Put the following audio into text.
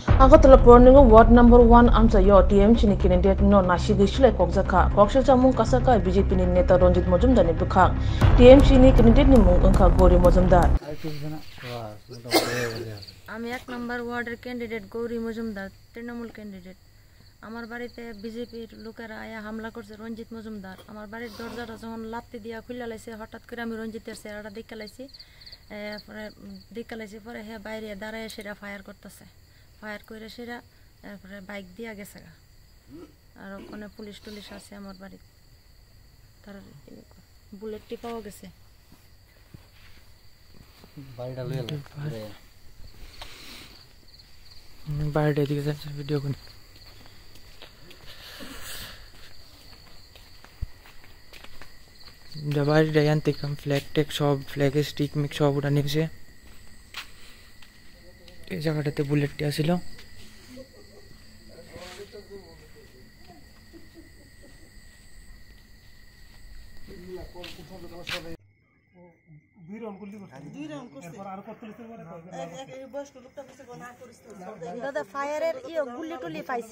Angkotala Porningo Ward number 1 Amsa Yo TMCni candidate no Nashigi Silai Kokjakha Kokjakha mung kasaka BJPni neta Ronjit Mojumdar ni Bwkhak TMCni candidate ni mung Angka Gori Mojumdar আমি 1 নম্বর ওয়ার্ডের candidate Gauri Majumdar Trinamool candidate. আমার বাড়িতে বিজেপির লোকেরা আয়া হামলা করছে রঞ্জিত মজুমদার। আমার বাড়ির দরজাটা যখন লাত্তি দিয়া খুলে লাইছে হঠাৎ করে আমি রঞ্জিতের চেহারাটা দেখে লাইছি। পরে হ্যাঁ বাইরে দাঁড়ায় সেটা ফায়ার করতেছে, ফায়ার করে সেটা তারপরে বাইক দিয়া গেছে আর ওখানে পুলিশ টুলিশ আছে আমার বাড়ি, তার বুলেটটি পাওয়া গেছে। বাইরে দিকে যাচ্ছে ভিডিও কোন বাইরে ডায়ান থেকে ফ্ল্যাগ টেক সব ফ্ল্যাগ স্টিক মিক সব উড়া নিয়েছে। এই জায়গাটাতে বুলেটটি আসিল। দাদা ফায়ারের গুলি টুলি পাইছি।